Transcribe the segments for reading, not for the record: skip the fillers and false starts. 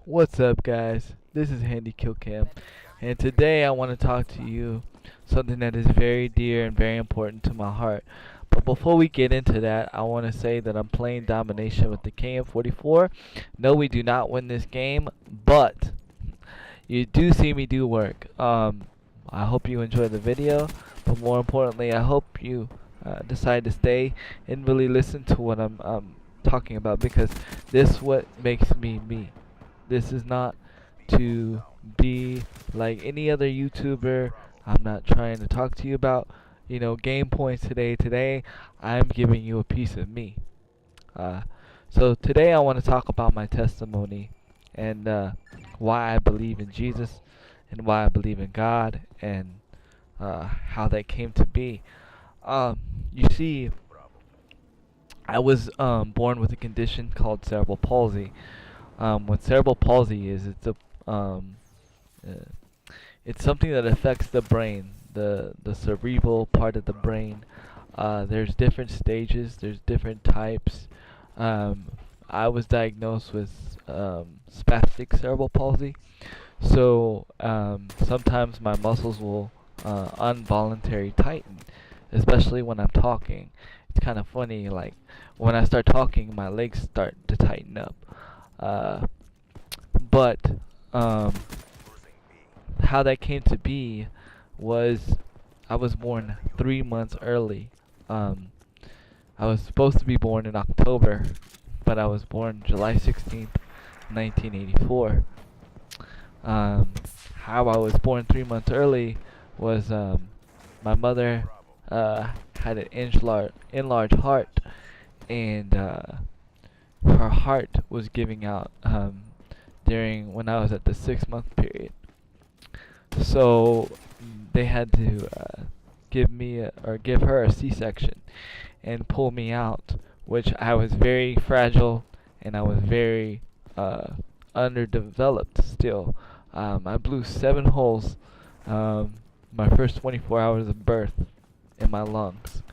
What's up, guys? This is Handy Killcam, and today I want to talk to you something that is very dear and very important to my heart. But before we get into that, I want to say that I'm playing domination with the KM44. No, we do not win this game, but you do see me do work. I hope you enjoy the video, but more importantly, I hope you decide to stay and really listen to what I'm talking about, because this what makes me me. This is not to be like any other YouTuber. I'm not trying to talk to you about, game points today. Today, I'm giving you a piece of me. Uh, so today I want to talk about my testimony and why I believe in Jesus and why I believe in God and how that came to be. You see, I was born with a condition called cerebral palsy. What cerebral palsy is, uh, it's something that affects the brain, the cerebral part of the brain. There's different stages, there's different types. Um, I was diagnosed with spastic cerebral palsy, so sometimes my muscles will involuntary tighten, especially when I'm talking. It's kind of funny, like when I start talking, my legs start to tighten up. Uh, but um, how that came to be was I was born 3 months early. Um, I was supposed to be born in October, but I was born July 16th, 1984. Um, how I was born 3 months early was my mother had an enlarged heart, and her heart was giving out during when I was at the 6 month period. So they had to give her a C-section and pull me out, which I was very fragile and I was very underdeveloped still. I blew 7 holes my first 24 hours of birth in my lungs.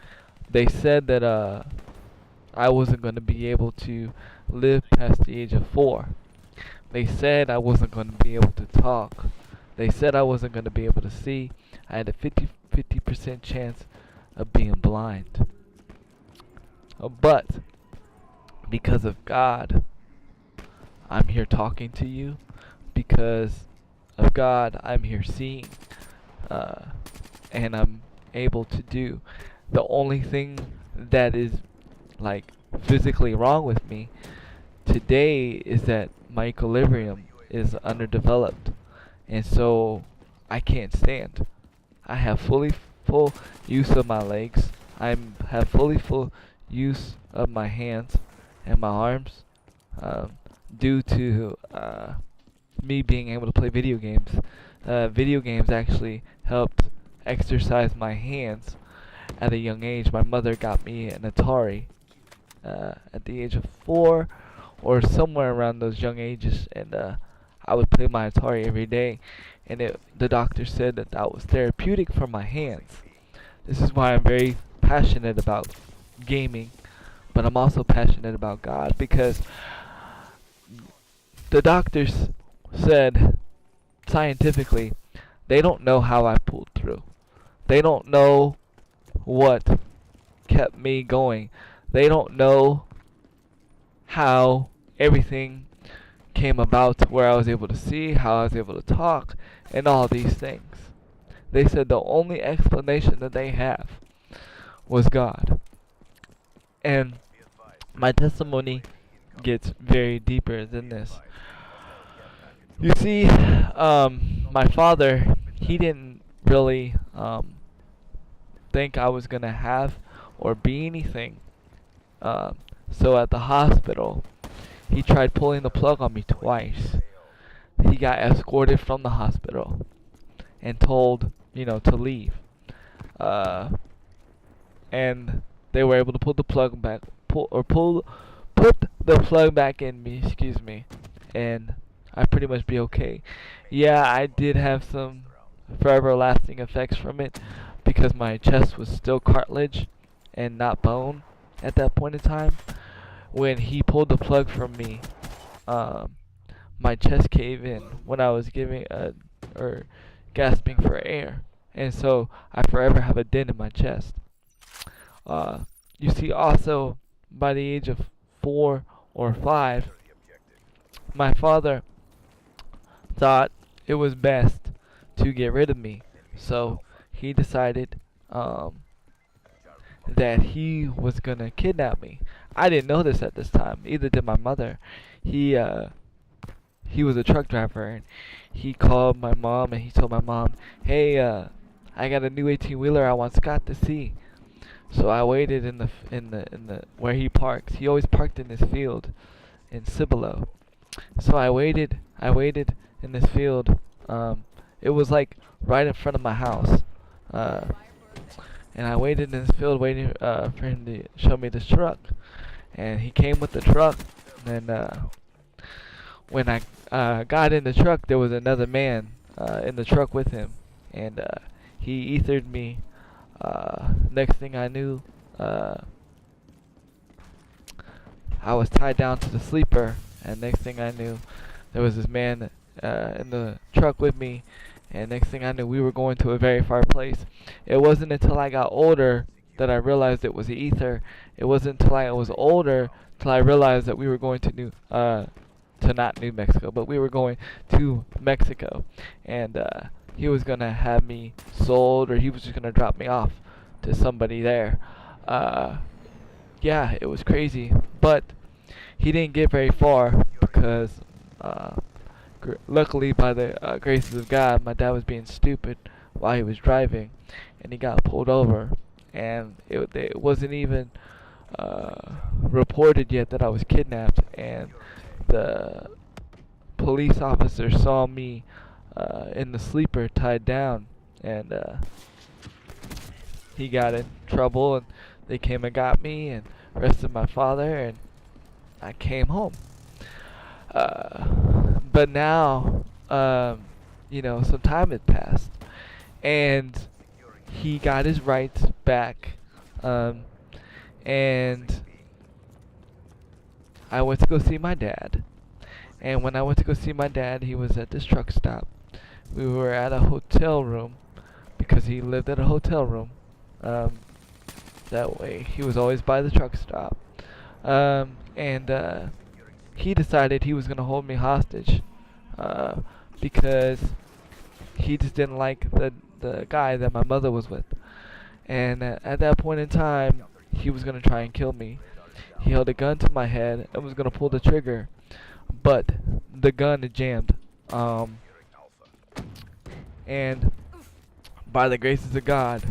They said that I wasn't going to be able to live past the age of 4. They said I wasn't going to be able to talk. They said I wasn't going to be able to see. I had a 50% chance of being blind. But because of God, I'm here talking to you. Because of God, I'm here seeing. And I'm able to do. The only thing that is like physically wrong with me today is that my equilibrium is underdeveloped, and so I can't stand. I have full use of my legs. I have full use of my hands and my arms, due to me being able to play video games. Video games actually helped exercise my hands at a young age. My mother got me an Atari at the age of 4 or somewhere around those young ages, and I would play my Atari every day, and the doctor said that that was therapeutic for my hands. This is why I'm very passionate about gaming, but I'm also passionate about God, because the doctors said scientifically they don't know how I pulled through. They don't know what kept me going. They don't know how everything came about to where I was able to see, how I was able to talk, and all these things. They said the only explanation that they have was God. And my testimony gets very deeper than this. You see, my father, he didn't really think I was going to have or be anything. So at the hospital, he tried pulling the plug on me twice. He got escorted from the hospital and told, to leave. And they were able to pull the plug back, put the plug back in me, excuse me, and I pretty much be okay. Yeah, I did have some forever lasting effects from it because my chest was still cartilage, and not bone at that point in time. When he pulled the plug from me, um, my chest caved in when I was giving or gasping for air, and so I forever have a dent in my chest. Uh, you see, also by the age of 4 or 5, my father thought it was best to get rid of me, so he decided um, that he was gonna kidnap me. I didn't know this at this time. Either did my mother. He uh, he was a truck driver, and he called my mom and he told my mom, "Hey, I got a new 18 wheeler I want Scott to see." So I waited in the where he parks. He always parked in this field in Cibolo. So I waited in this field. Um, it was like right in front of my house. Uh, and I waited in this field waiting for him to show me this truck. And he came with the truck. And when I got in the truck, there was another man in the truck with him. And he ethered me. Next thing I knew, I was tied down to the sleeper. And next thing I knew, there was this man in the truck with me. And next thing I knew, we were going to a very far place. It wasn't until I got older that I realized it was ether. It wasn't until I was older till I realized that we were going to to not New Mexico, but we were going to Mexico, and he was gonna have me sold, or he was just gonna drop me off to somebody there. Uh, yeah, it was crazy, but he didn't get very far because uh, luckily, by the graces of God, my dad was being stupid while he was driving, and he got pulled over. And it wasn't even reported yet that I was kidnapped. And the police officer saw me in the sleeper tied down, and he got in trouble. And they came and got me and arrested my father, and I came home. Uh, but now, some time had passed, and he got his rights back, and I went to go see my dad. And when I went to go see my dad, he was at this truck stop. We were at a hotel room because he lived at a hotel room. Um, that way, he was always by the truck stop. And he decided he was going to hold me hostage because he just didn't like the guy that my mother was with. And at that point in time, he was going to try and kill me. He held a gun to my head and was going to pull the trigger, but the gun had jammed. And by the graces of God,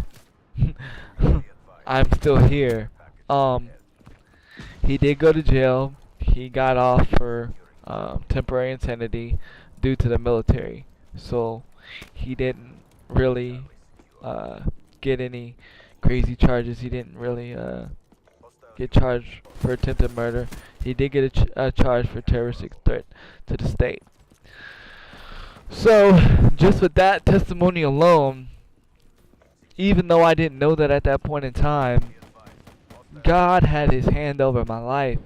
I'm still here. He did go to jail. He got off for temporary insanity due to the military. So he didn't really get any crazy charges. He didn't really get charged for attempted murder. He did get a charge for terroristic threat to the state. So just with that testimony alone, even though I didn't know that at that point in time, God had his hand over my life.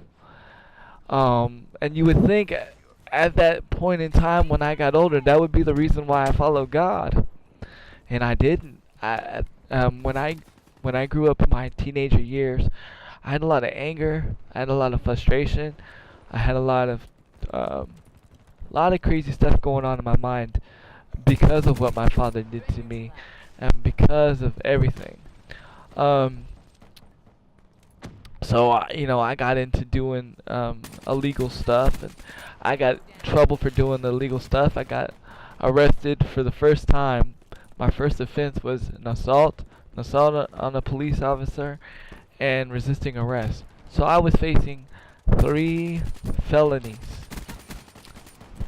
And you would think at that point in time when I got older, that would be the reason why I followed God. And I didn't. When I grew up in my teenager years, I had a lot of anger. I had a lot of frustration. I had a lot of crazy stuff going on in my mind because of what my father did to me, and because of everything. So I got into doing illegal stuff, and I got trouble for doing the illegal stuff. I got arrested for the first time. My first offense was an assault on a police officer, and resisting arrest. So I was facing 3 felonies.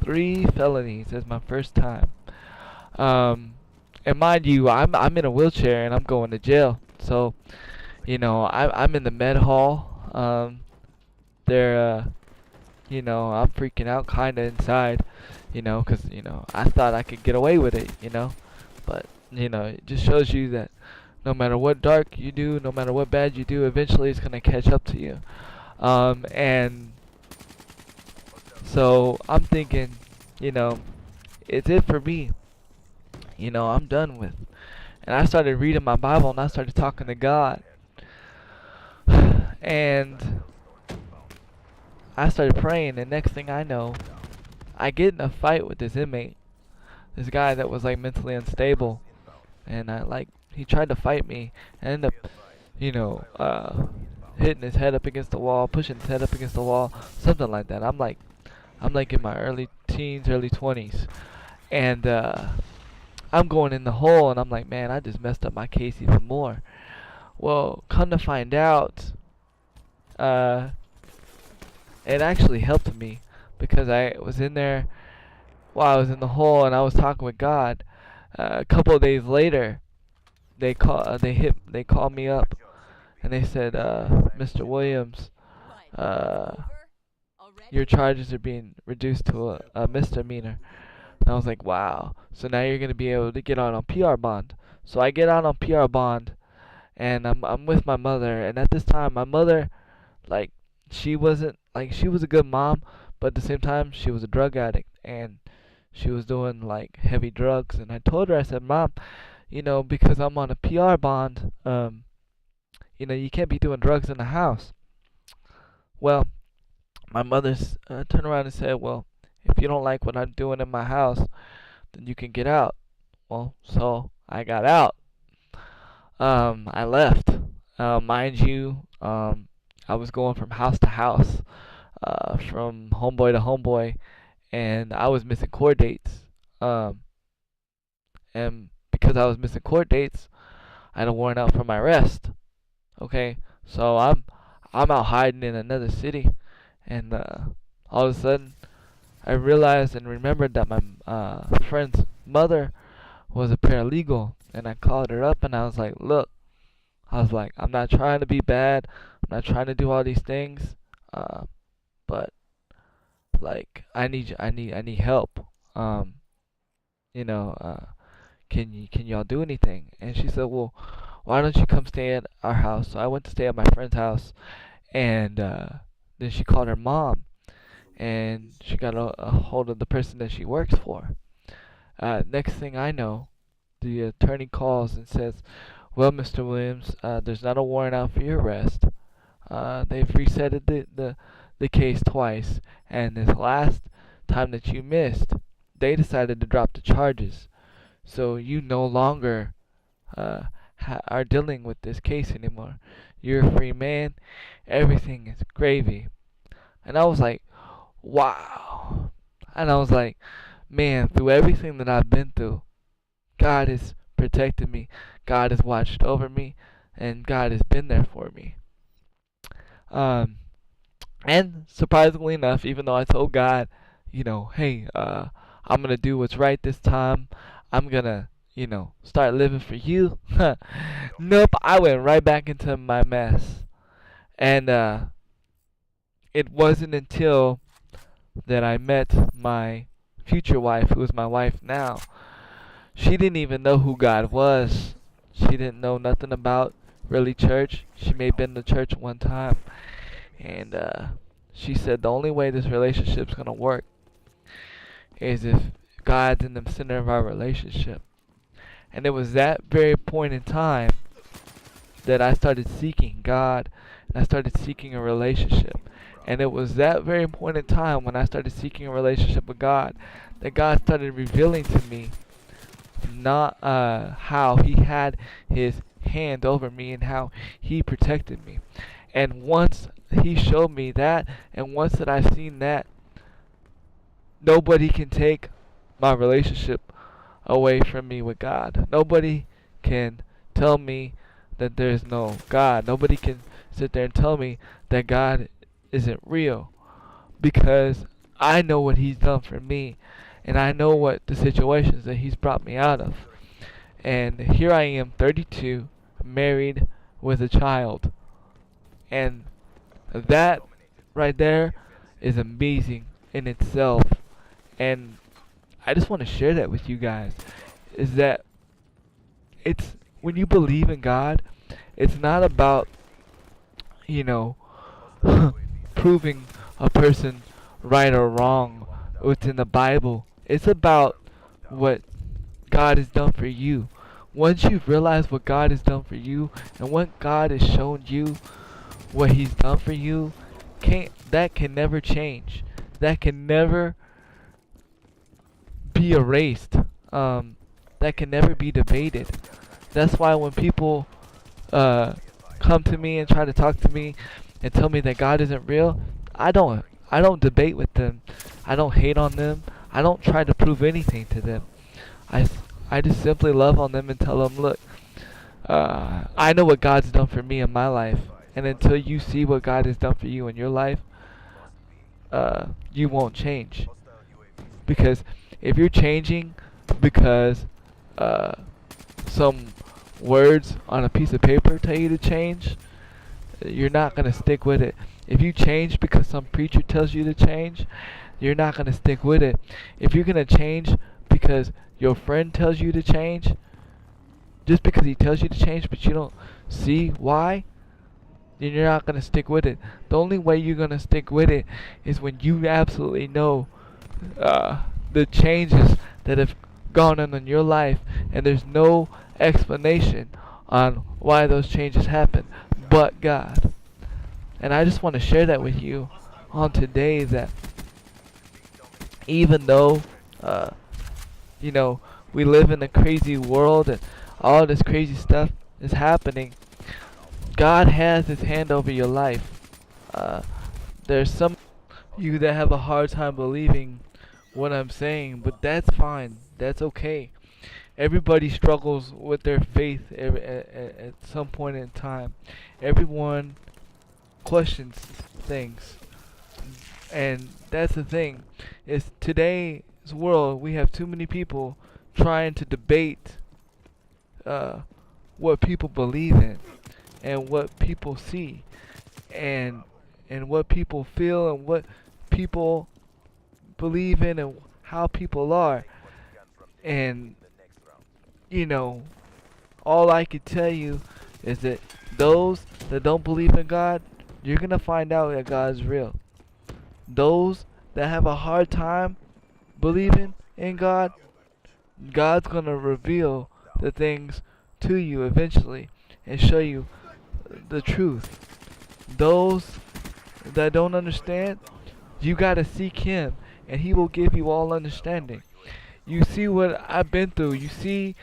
3 felonies as my first time. And mind you, I'm in a wheelchair and I'm going to jail. So, I'm in the med hall. They're, I'm freaking out kind of inside, because, I thought I could get away with it, but, it just shows you that No matter what dark you do, no matter what bad you do, eventually it's gonna catch up to you. And so I'm thinking, you know, it's it for me. I'm done with. And I started reading my Bible and I started talking to God. And I started praying, and next thing I know, I get in a fight with this inmate, this guy that was like mentally unstable, and he tried to fight me, and ended up, hitting his head up against the wall, pushing his head up against the wall, something like that. I'm like in my early teens, early 20s, and I'm going in the hole, and I'm like, man, I just messed up my case even more. Well, come to find out, uh, it actually helped me because I was in there while I was in the hole and I was talking with God. A couple of days later, they called me up and they said, Mr. Williams, uh, your charges are being reduced to a misdemeanor. And I was like, wow. So now you're gonna be able to get out on PR bond. So I get out on PR bond, and I'm with my mother. And at this time, my mother, like, she was a good mom, but at the same time she was a drug addict and she was doing like heavy drugs. And I told her, I said, Mom, because I'm on a PR bond, you can't be doing drugs in the house. Well, my mother's turned around and said, well, if you don't like what I'm doing in my house, then you can get out. Well, so I got out. I left. Mind you, I was going from house to house, from homeboy to homeboy, and I was missing court dates. Um, and because I was missing court dates, I had a warrant out for my arrest. Okay, so I'm out hiding in another city, and all of a sudden I realized and remembered that my friend's mother was a paralegal, and I called her up and I was like, look, I'm not trying to be bad, I'm not trying to do all these things, but like I need help. Um, you know, can y'all do anything? And she said, well, why don't you come stay at our house? So I went to stay at my friend's house, and then she called her mom, and she got a hold of the person that she works for. Next thing I know, the attorney calls and says, well, Mr. Williams, there's not a warrant out for your arrest. They've reset the case twice, and this last time that you missed, they decided to drop the charges. So you no longer are dealing with this case anymore. You're a free man. Everything is gravy. And I was like, wow. And I was like, man, through everything that I've been through, God has protected me. God has watched over me, and God has been there for me. Um, and surprisingly enough, even though I told God, hey, I'm gonna do what's right this time. I'm gonna, start living for you. Nope, I went right back into my mess. And it wasn't until that I met my future wife, who is my wife now. She didn't even know who God was. She didn't know nothing about really church. She may have been to church one time. And she said the only way this relationship's going to work is if God's in the center of our relationship. And it was that very point in time that I started seeking God, and I started seeking a relationship. And it was that very point in time when I started seeking a relationship with God that God started revealing to me not how He had His hand over me and how He protected me. And once He showed me that, and once that I've seen that, nobody can take my relationship away from me with God. Nobody can tell me that there's no God. Nobody can sit there and tell me that God isn't real, because I know what He's done for me, and I know what the situations that He's brought me out of. And here I am, 32, married with a child. And that right there is amazing in itself. And I just want to share that with you guys, is that when you believe in God, it's not about, you know, proving a person right or wrong within the Bible. It's about what God has done for you. Once you've realized what God has done for you and what God has shown you, what He's done for you, that can never change. That can never be erased. That can never be debated. That's why when people uh, come to me and try to talk to me and tell me that God isn't real, I don't. I don't debate with them. I don't hate on them. I don't try to prove anything to them. I, I just simply love on them and tell them, look, I know what God's done for me in my life, and until you see what God has done for you in your life, you won't change. Because if you're changing because uh, some words on a piece of paper tell you to change, you're not going to stick with it. If you change because some preacher tells you to change, you're not going to stick with it. If you're going to change because your friend tells you to change, just because he tells you to change but you don't see why, then you're not going to stick with it. The only way you're going to stick with it is when you absolutely know the changes that have gone on in your life and there's no explanation on why those changes happen but God. And I just want to share that with you on today, that even though uh, you know, we live in a crazy world and all this crazy stuff is happening, God has His hand over your life. Uh, there's some of you that have a hard time believing what I'm saying, but that's fine. That's okay. Everybody struggles with their faith at some point in time. Everyone questions things. And that's the thing. Is today's world, we have too many people trying to debate what people believe in and what people see and what people feel and what people believe in and how people are. And you know, all I can tell you is that those that don't believe in God, you're gonna find out that God's real. Those that have a hard time believing in God, God's gonna reveal the things to you eventually and show you the truth. Those that don't understand, you gotta seek Him and He will give you all understanding. You see what I've been through. You see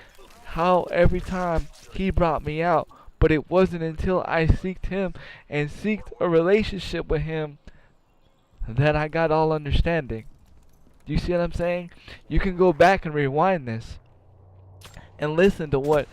how every time He brought me out. But it wasn't until I seeked Him and seeked a relationship with Him that I got all understanding. Do you see what I'm saying? You can go back and rewind this and listen to what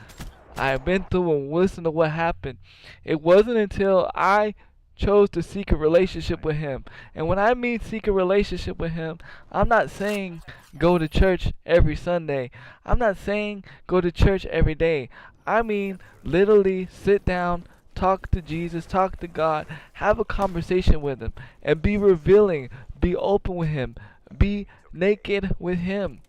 I've been through and listen to what happened. It wasn't until I chose to seek a relationship with Him. And when I mean seek a relationship with Him, I'm not saying go to church every Sunday. I'm not saying go to church every day. I mean literally sit down, talk to Jesus, talk to God, have a conversation with Him, and be revealing, be open with Him, be naked with Him,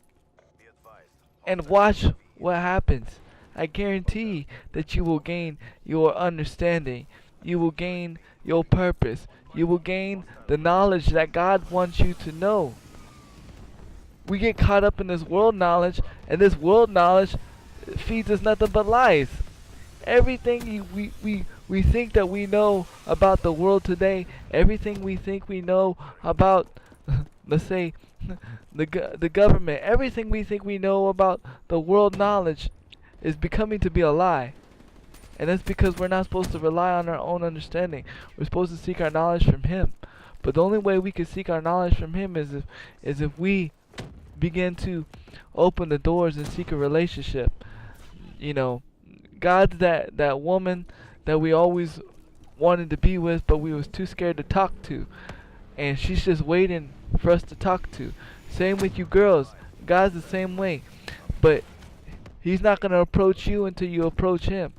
and watch what happens. I guarantee that you will gain your understanding. You will gain your purpose. You will gain the knowledge that God wants you to know. We get caught up in this world knowledge, and this world knowledge feeds us nothing but lies. Everything we think that we know about the world today, everything we think we know about, let's say, the government, everything we think we know about the world knowledge is becoming to be a lie. And that's because we're not supposed to rely on our own understanding. We're supposed to seek our knowledge from Him. But the only way we can seek our knowledge from Him is if we begin to open the doors and seek a relationship. You know, God's that woman that we always wanted to be with, but we was too scared to talk to. And she's just waiting for us to talk to. Same with you girls. God's the same way. But He's not going to approach you until you approach Him.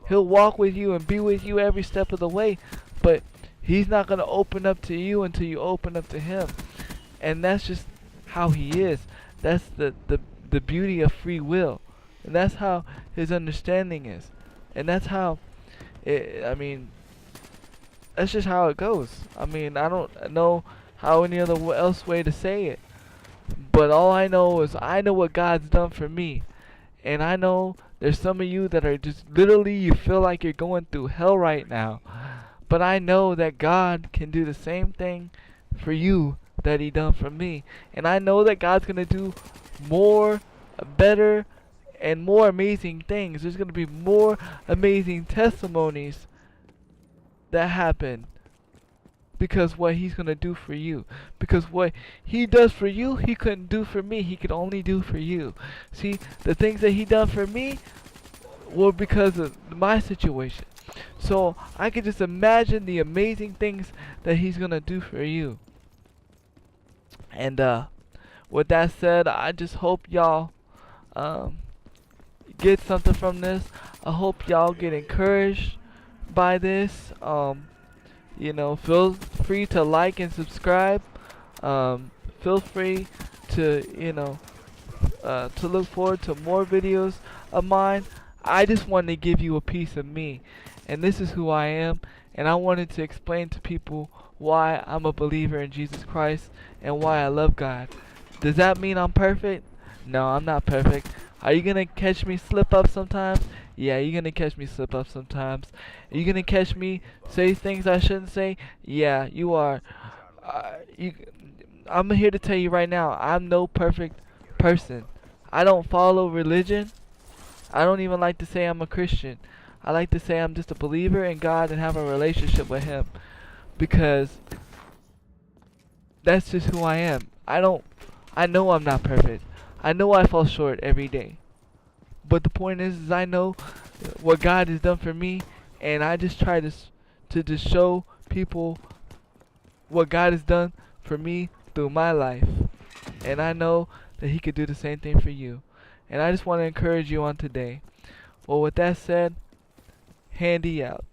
He'll walk with you and be with you every step of the way, but He's not going to open up to you until you open up to Him. And that's just how He is. That's the beauty of free will. And that's how his understanding is. And that's how I mean, that's just how it goes. I mean, I don't know how any other else way to say it. But all I know is I know what God's done for me. And I know there's some of you that are just literally, you feel like you're going through hell right now. But I know that God can do the same thing for you that he done for me. And I know that God's going to do more, better, and more amazing things. There's going to be more amazing testimonies that happen because what he's going to do for you. Because what he does for you, he couldn't do for me. He could only do for you. See, the things that he done for me were because of my situation. So I could just imagine the amazing things that he's going to do for you. And with that said, I just hope y'all get something from this. I hope y'all get encouraged by this. You know, feel free to like and subscribe. Feel free to, you know, to look forward to more videos of mine. I just wanted to give you a piece of me, and this is who I am, and I wanted to explain to people why I'm a believer in Jesus Christ and why I love God. Does that mean I'm perfect? No, I'm not perfect. Are you gonna catch me slip up sometimes? Yeah, you're gonna catch me slip up sometimes. Are you gonna catch me say things I shouldn't say? Yeah, you are. I'm here to tell you right now, I'm no perfect person. I don't follow religion. I don't even like to say I'm a Christian. I like to say I'm just a believer in God and have a relationship with him, because that's just who I am. I know I'm not perfect. I know I fall short every day. But the point is I know what God has done for me, and I just try to just show people what God has done for me through my life. And I know that he could do the same thing for you. And I just want to encourage you on today. Well, with that said, Handy out.